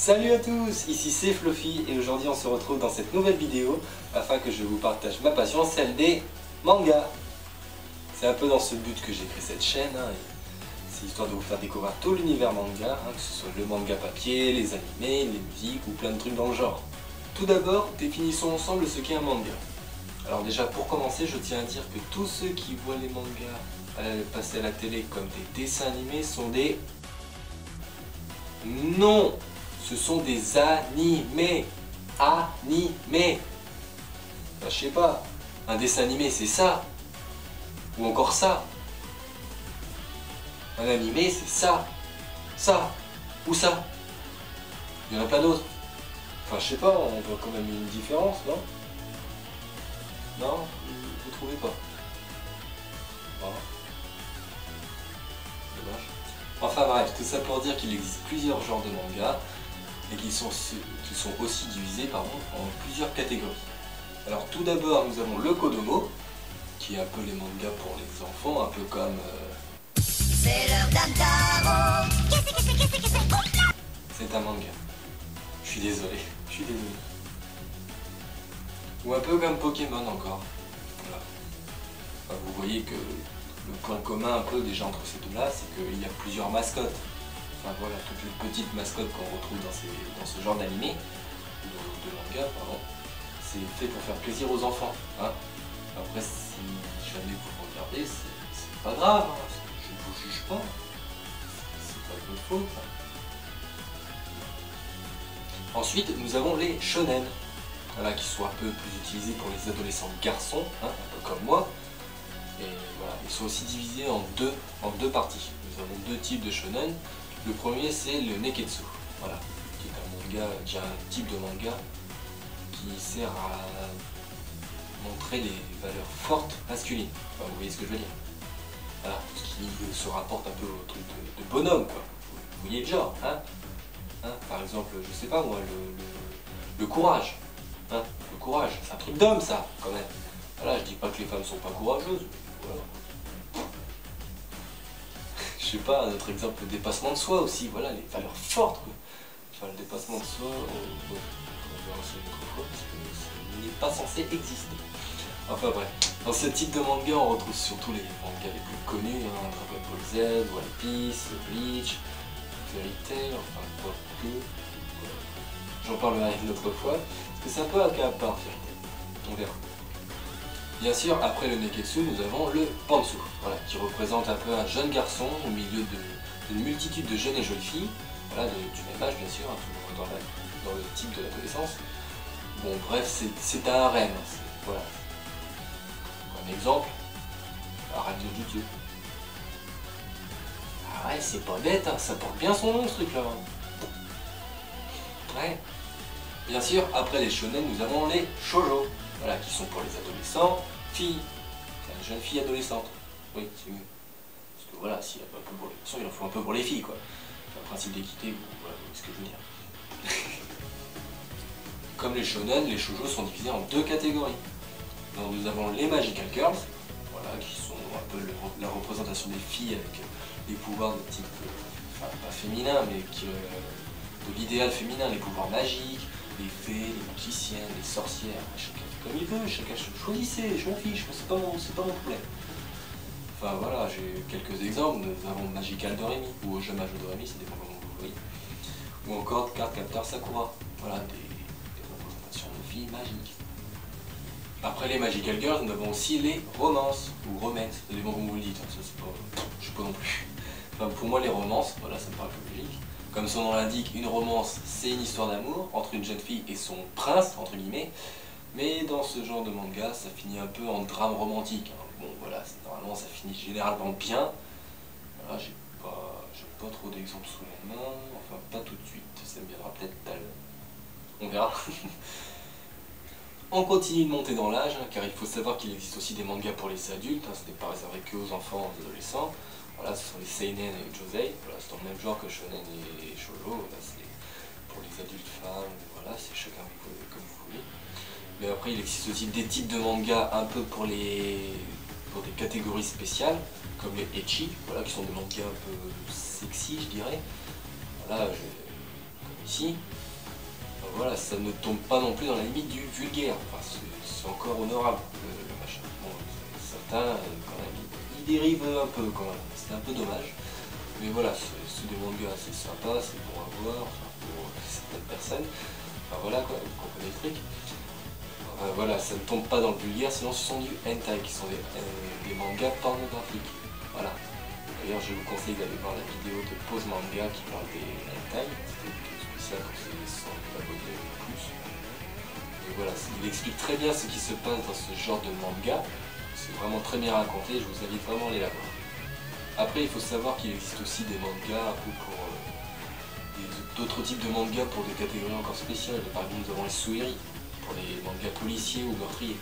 Salut à tous, ici c'est Fluffy et aujourd'hui on se retrouve dans cette nouvelle vidéo afin que je vous partage ma passion, celle des mangas. C'est un peu dans ce but que j'ai créé cette chaîne, c'est histoire de vous faire découvrir tout l'univers manga, que ce soit le manga papier, les animés, les musiques ou plein de trucs dans le genre. Tout d'abord, définissons ensemble ce qu'est un manga. Alors déjà pour commencer, je tiens à dire que tous ceux qui voient les mangas passer à la télé comme des dessins animés sont des... Non! Ce sont des animés. Animés. Enfin, je sais pas. Un dessin animé, c'est ça. Ou encore ça. Un animé, c'est ça. Ça. Ou ça. Il y en a plein d'autres. Enfin, je sais pas, on voit quand même une différence, non? Non? Vous trouvez pas? Non. Dommage. Enfin bref, tout ça pour dire qu'il existe plusieurs genres de mangas et qui sont aussi divisés en plusieurs catégories. Alors tout d'abord nous avons le Kodomo, qui est un peu les mangas pour les enfants, un peu comme... C'est l'heure d'Antaro. C'est un manga. Je suis désolé. Ou un peu comme Pokémon encore. Voilà. Enfin, vous voyez que le point commun un peu déjà entre ces deux-là, c'est qu'il y a plusieurs mascottes. Enfin voilà, toutes les petites mascottes qu'on retrouve dans ce genre d'animé, de manga, pardon, c'est fait pour faire plaisir aux enfants. Après, si jamais vous regardez, c'est pas grave, je ne vous juge pas, c'est pas de votre faute. Ensuite, nous avons les shonen, voilà, qui sont un peu plus utilisés pour les adolescents garçons, un peu comme moi. Et voilà, ils sont aussi divisés en deux parties. Nous avons deux types de shonen. Le premier, c'est le Neketsu, voilà, qui est un type de manga qui sert à montrer des valeurs fortes masculines. Enfin, vous voyez ce que je veux dire. Voilà, ce qui se rapporte un peu au truc de bonhomme, quoi. Vous voyez le genre, par exemple, je sais pas moi, le courage. Le courage, c'est un truc d'homme, ça, quand même. Voilà, je dis pas que les femmes sont pas courageuses. Voilà. Je sais pas, un autre exemple, le dépassement de soi aussi, voilà, les valeurs fortes, quoi. Enfin, le dépassement de soi, on verra ça une autre fois, parce que ça n'est pas censé exister. Enfin bref, dans ce type de manga, on retrouve surtout les mangas les plus connus, Dragon Ball Z, One Piece, Bleach, Fairy Tail, enfin quoi que... J'en parlerai une autre fois, parce que c'est un peu un cas à part, Fairy Tail. On verra. Bien sûr, après le Neketsu, nous avons le Pantsu, voilà, qui représente un peu un jeune garçon au milieu d'une multitude de jeunes et jolies filles, voilà, du même âge bien sûr, toujours dans le type de l'adolescence. Bon bref, c'est un harem, voilà. Un exemple, harem de Jujutsu. Ah ouais, c'est pas bête, ça porte bien son nom ce truc là. Ouais. Bien sûr, après les shonen, nous avons les shoujo, voilà, qui sont pour les adolescents, filles, enfin, les jeunes filles adolescentes. Oui, c'est mieux. Parce que voilà, s'il n'y a pas un peu pour les garçons, il en faut un peu pour les filles, quoi. C'est un principe d'équité, voilà, ce que je veux dire. Comme les shonen, les shoujo sont divisés en deux catégories. Donc nous avons les Magical Girls, voilà, qui sont un peu la représentation des filles avec des pouvoirs de type, enfin pas féminin, mais de l'idéal féminin, les pouvoirs magiques, les fées, les magiciennes, les sorcières, chacun fait comme il veut, chacun choisissez, je m'en fiche, c'est pas mon problème. Enfin voilà, j'ai quelques exemples, nous avons Magical Doremi, ou Je Mage Doremi, ça dépend comment vous voyez. Ou encore Cardcaptor Sakura, voilà, des représentations de filles magiques. Après les Magical Girls, nous avons aussi les romances, ou romances, ça dépend comment vous le dites, ça c'est pas, je sais pas non plus. Enfin pour moi les romances, voilà, ça me paraît plus logique. Comme son nom l'indique, une romance, c'est une histoire d'amour entre une jeune fille et son prince, entre guillemets. Mais dans ce genre de manga, ça finit un peu en drame romantique. Bon voilà, normalement ça finit généralement bien. Voilà, j'ai pas trop d'exemples sous la main, enfin pas tout de suite, ça me viendra peut-être tout à l'heure. On verra. On continue de monter dans l'âge, car il faut savoir qu'il existe aussi des mangas pour les adultes, ce n'est pas réservé que aux enfants et aux adolescents. Voilà, ce sont les seinen et josei, voilà, c'est dans le même genre que shonen et shoujo, voilà, c'est pour les adultes femmes, voilà, c'est chacun comme vous voulez. Mais après, il existe aussi des types de mangas un peu pour des catégories spéciales, comme les ecchi, voilà, qui sont des mangas un peu sexy, je dirais. Voilà, comme ici, voilà, ça ne tombe pas non plus dans la limite du vulgaire. Enfin, c'est encore honorable le machin. Bon, certains, quand même, ils dérivent un peu quand même. C'est un peu dommage. Mais voilà, c'est des mangas assez sympas, c'est bon à voir, enfin, pour certaines personnes. Enfin voilà quoi, vous comprenez le truc. Voilà, ça ne tombe pas dans le vulgaire, sinon ce sont du hentai, qui sont des mangas pornographiques. Voilà. D'ailleurs, je vous conseille d'aller voir la vidéo de Pause Manga qui parle des hentai. C'était une vidéo spéciale pour ceux qui sont abonnés ou plus. Et voilà, il explique très bien ce qui se passe dans ce genre de manga. C'est vraiment très bien raconté, je vous invite vraiment à aller la voir. Après, il faut savoir qu'il existe aussi des mangas un peu pour d'autres types de mangas pour des catégories encore spéciales. Par exemple, nous avons les Sueri, pour les mangas policiers ou meurtriers.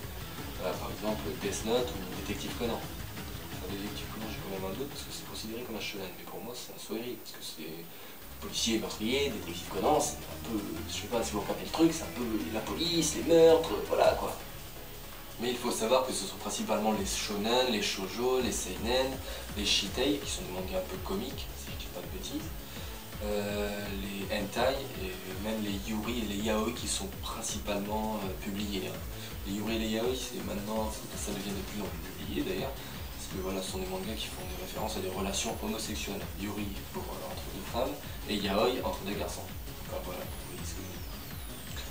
Voilà, par exemple, Death Note ou Détective Conan. Enfin, Détective Conan, j'ai quand même un doute parce que c'est considéré comme un shonen, mais pour moi, c'est un Sueri, parce que c'est policier et meurtrier. Détective Conan, c'est un peu, je sais pas si vous regardez le truc, c'est un peu la police, les meurtres, voilà quoi. Mais il faut savoir que ce sont principalement les shonen, les shoujo, les seinen, les shitei, qui sont des mangas un peu comiques, si je dis pas de bêtises, les hentai et même les yuri et les yaoi qui sont principalement publiés. Hein. Les yuri et les yaoi, maintenant, ça devient de plus en plus publié d'ailleurs, parce que voilà, ce sont des mangas qui font des références à des relations homosexuelles. Yuri pour, entre deux femmes et yaoi entre deux garçons. Enfin voilà, vous voyez ce que je veux dire.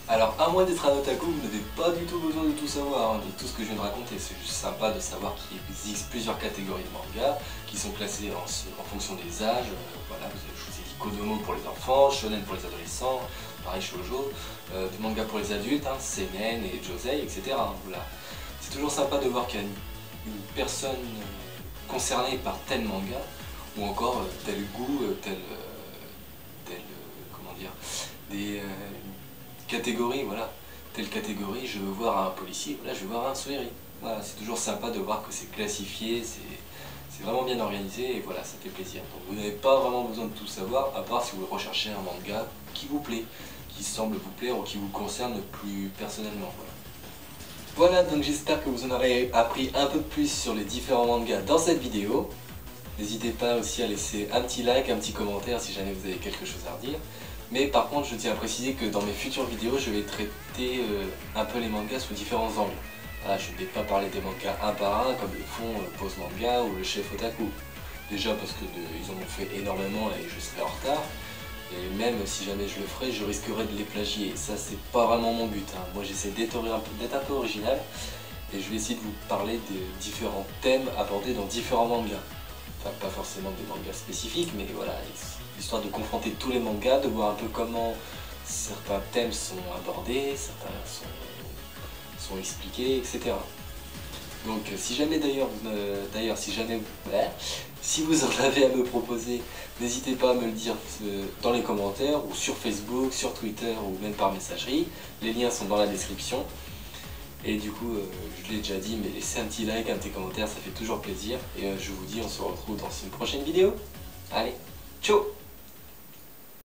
Alors, à moins d'être un otaku, vous n'avez pas du tout besoin de tout savoir, hein, de tout ce que je viens de raconter. C'est juste sympa de savoir qu'il existe plusieurs catégories de mangas qui sont classées en fonction des âges. Voilà, vous avez choisi Kodomo pour les enfants, Shonen pour les adolescents, pareil Shoujo, des mangas pour les adultes, hein, Seinen et Josei, etc. Hein, voilà. C'est toujours sympa de voir qu'il y a une personne concernée par tel manga, ou encore tel goût, comment dire, des catégories, voilà, telle catégorie, je veux voir un policier, voilà, je veux voir un Sueri. Voilà, c'est toujours sympa de voir que c'est classifié, c'est vraiment bien organisé et voilà, ça fait plaisir. Donc vous n'avez pas vraiment besoin de tout savoir, à part si vous recherchez un manga qui vous plaît, qui semble vous plaire ou qui vous concerne plus personnellement. Voilà, donc j'espère que vous en aurez appris un peu plus sur les différents mangas dans cette vidéo. N'hésitez pas aussi à laisser un petit like, un petit commentaire si jamais vous avez quelque chose à redire. Mais par contre, je tiens à préciser que dans mes futures vidéos, je vais traiter un peu les mangas sous différents angles. Voilà, je ne vais pas parler des mangas un par un comme le font Pause Manga ou le Chef Otaku. Déjà parce qu'ils en ont fait énormément et je serai en retard. Et même si jamais je le ferai, je risquerais de les plagier. Et ça, c'est pas vraiment mon but. Hein. Moi, j'essaie d'être un peu original et je vais essayer de vous parler des différents thèmes abordés dans différents mangas. Enfin, pas forcément des mangas spécifiques, mais voilà, histoire de confronter tous les mangas, de voir un peu comment certains thèmes sont abordés, certains sont expliqués, etc. Donc si jamais si vous en avez à me proposer, n'hésitez pas à me le dire dans les commentaires, ou sur Facebook, sur Twitter, ou même par messagerie. Les liens sont dans la description. Et du coup, je l'ai déjà dit, mais laissez un petit like, un petit commentaire, ça fait toujours plaisir. Et je vous dis, on se retrouve dans une prochaine vidéo. Allez, ciao!